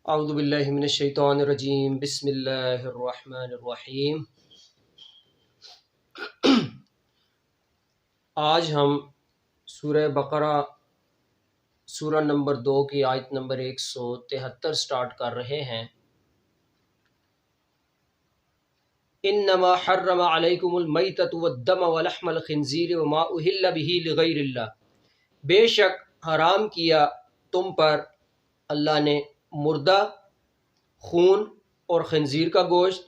اعوذ باللہ من الشیطان الرجیم بسم اللہ الرحمن الرحیم۔ آج ہم سورہ بقرہ سورہ نمبر 2 کی آیت نمبر 173 سٹارٹ کر رہے ہیں۔ انما حرم علیکم المیتۃ والدم ولحم الخنزیر وما اہل بہ لغیر اللہ، بے شک حرام کیا تم پر اللہ نے مردہ، خون اور خنزیر کا گوشت،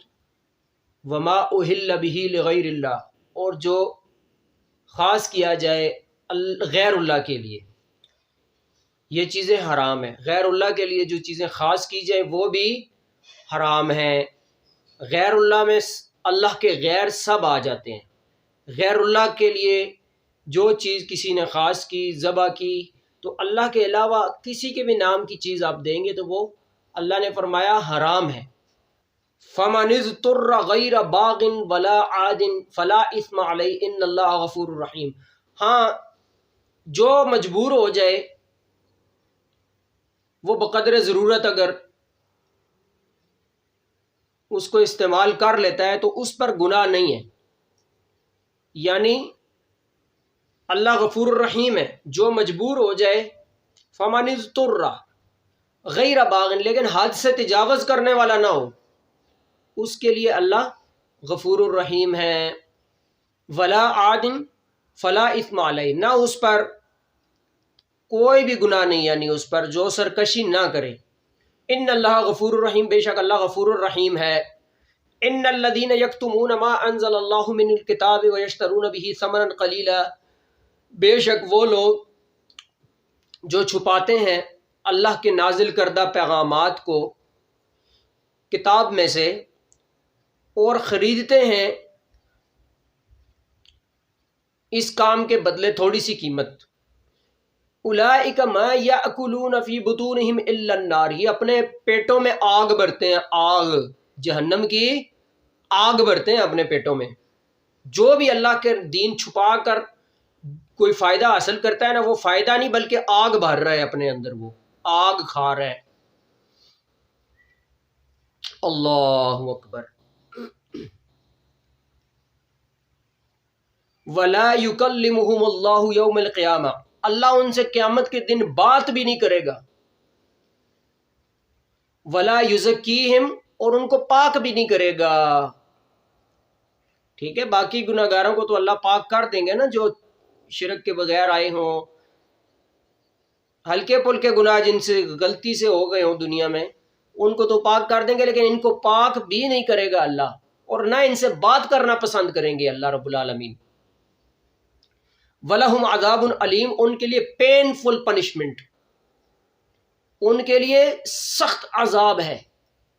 وما اہل بہ لغیر اللہ، اور جو خاص کیا جائے غیر اللہ کے لیے، یہ چیزیں حرام ہیں۔ غیر اللہ کے لیے جو چیزیں خاص کی جائیں وہ بھی حرام ہیں۔ غیر اللہ میں اللہ کے غیر سب آ جاتے ہیں۔ غیر اللہ کے لیے جو چیز کسی نے خاص کی، ذبح کی، تو اللہ کے علاوہ کسی کے بھی نام کی چیز آپ دیں گے تو وہ اللہ نے فرمایا حرام ہے۔ فَمَنِ اضْطُرَّ غَيْرَ بَاغٍ وَلَا عَادٍ فَلَا إِثْمَ عَلَيْهِ إِنَّ اللَّهَ غَفُورٌ رَحِيمٌ۔ ہاں، جو مجبور ہو جائے وہ بقدر ضرورت اگر اس کو استعمال کر لیتا ہے تو اس پر گناہ نہیں ہے، یعنی اللہ غفور الرحیم ہے۔ جو مجبور ہو جائے فَمَنِ اضْطُرَّ غیر باغ، لیکن حد سے تجاوز کرنے والا نہ ہو، اس کے لیے اللہ غفور الرحیم ہے۔ ولا عاد فلا اثم علیہ، نہ اس پر کوئی بھی گناہ نہیں، یعنی اس پر جو سرکشی نہ کرے۔ ان اللہ غفور الرحیم، بے شک اللہ غفور الرحیم ہے۔ ان الذین یکتمون ما انزل اللہ من الکتاب ویشترون به ثمنا قلیلا، بے شک وہ لوگ جو چھپاتے ہیں اللہ کے نازل کردہ پیغامات کو کتاب میں سے اور خریدتے ہیں اس کام کے بدلے تھوڑی سی قیمت۔ اولئک ما یاکلون فی بطونہم الا النار، یہ اپنے پیٹوں میں آگ بھرتے ہیں، آگ جہنم کی آگ بھرتے ہیں اپنے پیٹوں میں۔ جو بھی اللہ کے دین چھپا کر کوئی فائدہ حاصل کرتا ہے نا، وہ فائدہ نہیں بلکہ آگ بھر رہا ہے اپنے اندر، وہ آگ کھا رہا ہے۔ اللہ اکبر۔ ولا یکلمہم اللہ یوم القیامہ، اللہ ان سے قیامت کے دن بات بھی نہیں کرے گا۔ ولا یزکیہم، اور ان کو پاک بھی نہیں کرے گا۔ ٹھیک ہے، باقی گناہ گاروں کو تو اللہ پاک کر دیں گے نا، جو شرک کے بغیر آئے ہوں، ہلکے پھلکے گناہ جن سے غلطی سے ہو گئے ہوں دنیا میں، ان کو تو پاک کر دیں گے، لیکن ان کو پاک بھی نہیں کرے گا اللہ، اور نہ ان سے بات کرنا پسند کریں گے اللہ رب العالمین۔ وَلَهُمْ عَذَابٌ عَلِيمٌ، ان کے لیے پینفل پنشمنٹ، ان کے لیے سخت عذاب ہے،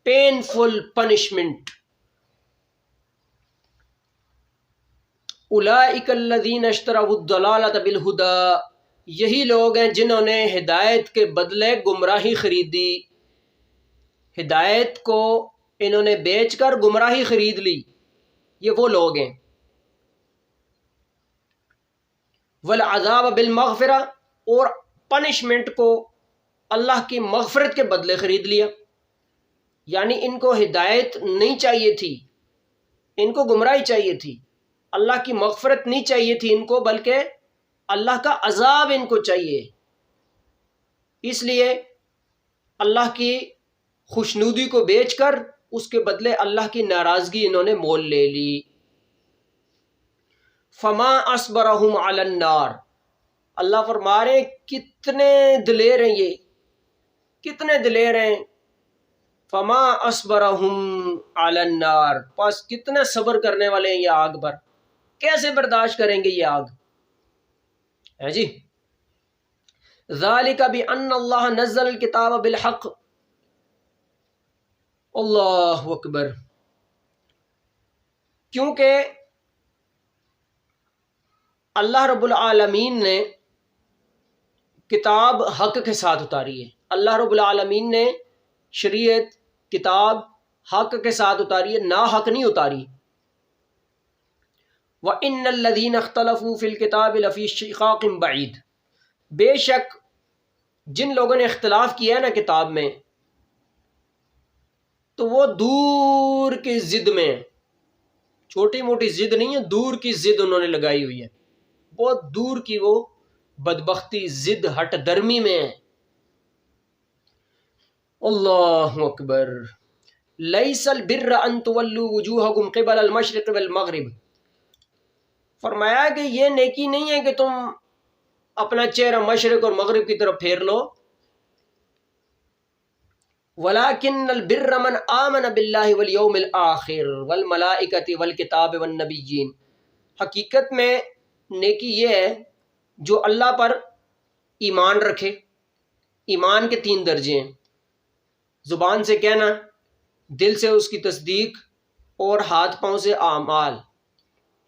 پینفل پنشمنٹ۔ اولئک الذین اشتروا الضلالۃ بالہدی، یہی لوگ ہیں جنہوں نے ہدایت کے بدلے گمراہی خریدی۔ ہدایت کو انہوں نے بیچ کر گمراہی خرید لی، یہ وہ لوگ ہیں۔ والعذاب بالمغفرہ، اور پنشمنٹ کو اللہ کی مغفرت کے بدلے خرید لیا، یعنی ان کو ہدایت نہیں چاہیے تھی، ان کو گمراہی چاہیے تھی، اللہ کی مغفرت نہیں چاہیے تھی ان کو، بلکہ اللہ کا عذاب ان کو چاہیے۔ اس لیے اللہ کی خوشنودی کو بیچ کر اس کے بدلے اللہ کی ناراضگی انہوں نے مول لے لی۔ فما اصبرہم علی النار، اللہ فرما رہے ہیں کتنے دلیر ہیں یہ، کتنے دلیر ہیں۔ فما اصبرہم علی النار، پس کتنے صبر کرنے والے ہیں یہ آگ پر، کیسے برداشت کریں گے یہ آگ ہے جی۔ ذالک بان اللہ نزل الکتاب بالحق، اللہ اکبر، کیونکہ اللہ رب العالمین نے کتاب حق کے ساتھ اتاری ہے۔ اللہ رب العالمین نے شریعت، کتاب حق کے ساتھ اتاری ہے، نا حق نہیں اتاری۔ وَإِنَّ الَّذِينَ اخْتَلَفُوا فِي الْكِتَابِ لَفِي شِقَاقٍ بَعِيدٍ، بے شک جن لوگوں نے اختلاف کیا ہے نا کتاب میں، تو وہ دور کی ضد میں، چھوٹی موٹی ضد نہیں ہے، دور کی ضد انہوں نے لگائی ہوئی ہے، بہت دور کی وہ بدبختی، ضد، ہٹ درمی میں ہے۔ اللہ اکبر۔ لیس البر ان تولوا وجوہکم قبل المشرق والمغرب، فرمایا کہ یہ نیکی نہیں ہے کہ تم اپنا چہرہ مشرق اور مغرب کی طرف پھیر لو، وَلَكِنَّ الْبِرَّ مَنْ آمَنَ بِاللَّهِ وَالْيَوْمِ الْآخِرِ وَالْمَلَائِكَةِ وَالْكِتَابِ وَالنَّبِيِّينَ، حقیقت میں نیکی یہ ہے جو اللہ پر ایمان رکھے۔ ایمان کے 3 درجے ہیں، زبان سے کہنا، دل سے اس کی تصدیق، اور ہاتھ پاؤں سے اعمال۔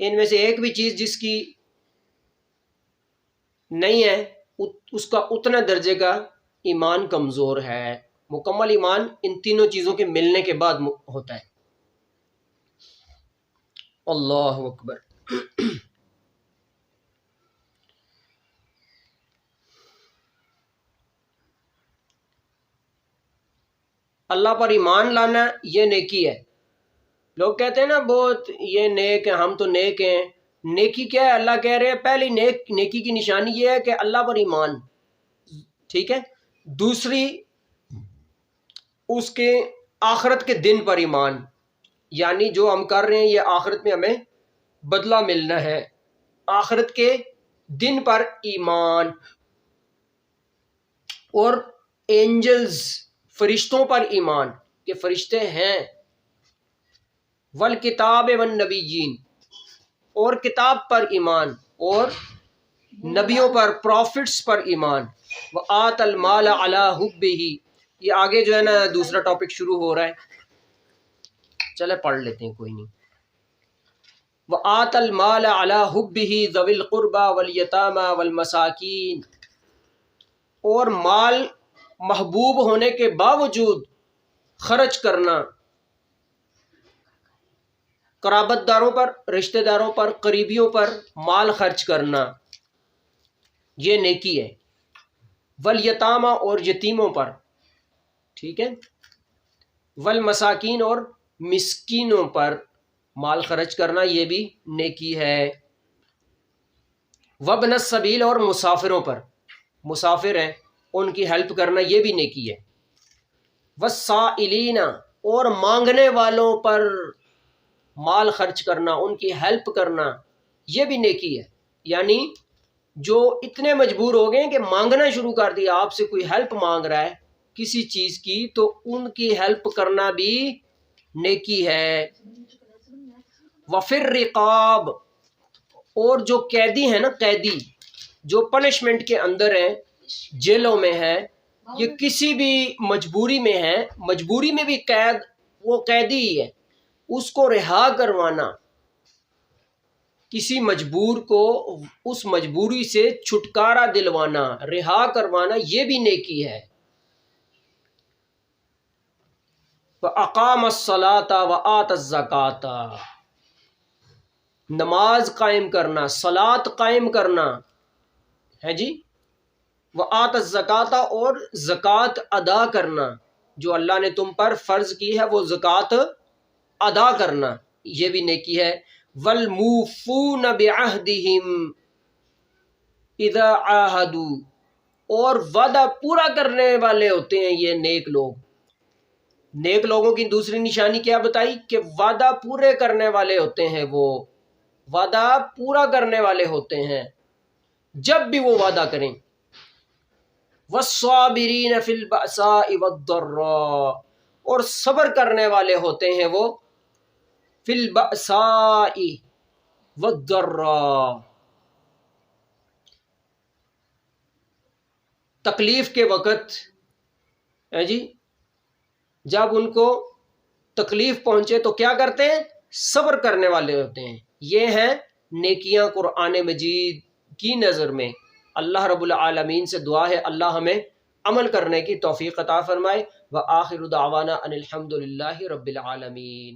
ان میں سے ایک بھی چیز جس کی نہیں ہے اس کا اتنا درجے کا ایمان کمزور ہے۔ مکمل ایمان ان تینوں چیزوں کے ملنے کے بعد ہوتا ہے۔ اللہ اکبر۔ اللہ پر ایمان لانا یہ نیکی ہے۔ لوگ کہتے ہیں نا بہت یہ نیک ہے، ہم تو نیک ہیں۔ نیکی کیا ہے؟ اللہ کہہ رہے ہیں پہلی نیکی کی نشانی یہ ہے کہ اللہ پر ایمان، ٹھیک ہے۔ دوسری اس کے آخرت کے دن پر ایمان، یعنی جو ہم کر رہے ہیں یہ آخرت میں ہمیں بدلہ ملنا ہے، آخرت کے دن پر ایمان، اور اینجلز، فرشتوں پر ایمان کہ فرشتے ہیں، والکتاب والنبیین، اور کتاب پر ایمان، اور نبیوں پر، پروفٹس پر ایمان، وآت المال علی حبہ، یہ آگے جو ہے نا دوسرا ٹاپک شروع ہو رہا ہے، چلے پڑھ لیتے ہیں، کوئی نہیں۔ وآت المال علی حبہ ذوی القربى والیتامى والمساکین، اور مال محبوب ہونے کے باوجود خرچ کرنا قرابت داروں پر، رشتہ داروں پر، قریبیوں پر مال خرچ کرنا، یہ نیکی ہے۔ والیتامہ، اور یتیموں پر، ٹھیک ہے۔ والمساکین، اور مسکینوں پر مال خرچ کرنا، یہ بھی نیکی ہے۔ وابن السبیل، اور مسافروں پر، مسافر ہیں ان کی ہیلپ کرنا، یہ بھی نیکی ہے۔ والسائلین، اور مانگنے والوں پر مال خرچ کرنا، ان کی ہیلپ کرنا، یہ بھی نیکی ہے۔ یعنی جو اتنے مجبور ہو گئے کہ مانگنا شروع کر دیا، آپ سے کوئی ہیلپ مانگ رہا ہے کسی چیز کی، تو ان کی ہیلپ کرنا بھی نیکی ہے۔ وفی الرقاب، اور جو قیدی ہیں نا، قیدی جو پنشمنٹ کے اندر ہیں، جیلوں میں ہیں، یہ کسی بھی مجبوری میں ہیں، مجبوری میں بھی قید، وہ قیدی ہی ہے، اس کو رہا کروانا، کسی مجبور کو اس مجبوری سے چھٹکارا دلوانا، رہا کروانا، یہ بھی نیکی ہے۔ وَأَقَامَ الصَّلَاةَ وَآتَ الزَّكَاةَ، نماز قائم کرنا، صلاۃ قائم کرنا ہے جی۔ وَآتَ الزَّكَاةَ، اور زکوٰۃ ادا کرنا، جو اللہ نے تم پر فرض کی ہے وہ زکوٰۃ ادا کرنا، یہ بھی نیکی ہے۔ وَالْمُوفُونَ بِعَهْدِهِمْ إِذَا عَاهَدُوا، اور وعدہ پورا کرنے والے ہوتے ہیں یہ نیک لوگ۔ نیک لوگوں کی دوسری نشانی کیا بتائی؟ کہ وعدہ پورے کرنے والے ہوتے ہیں، وہ وعدہ پورا کرنے والے ہوتے ہیں جب بھی وہ وعدہ کریں۔ وَالصَّابِرِينَ فِي الْبَأْسَاءِ وَالضَّرَّاءِ، اور صبر کرنے والے ہوتے ہیں وہ فی البأساء والضراء، تکلیف کے وقت ہے جی، جب ان کو تکلیف پہنچے تو کیا کرتے ہیں؟ صبر کرنے والے ہوتے ہیں۔ یہ ہیں نیکیاں قرآن مجید کی نظر میں۔ اللہ رب العالمین سے دعا ہے اللہ ہمیں عمل کرنے کی توفیق عطا فرمائے۔ وآخر دعوانا ان الحمد للہ رب العالمین۔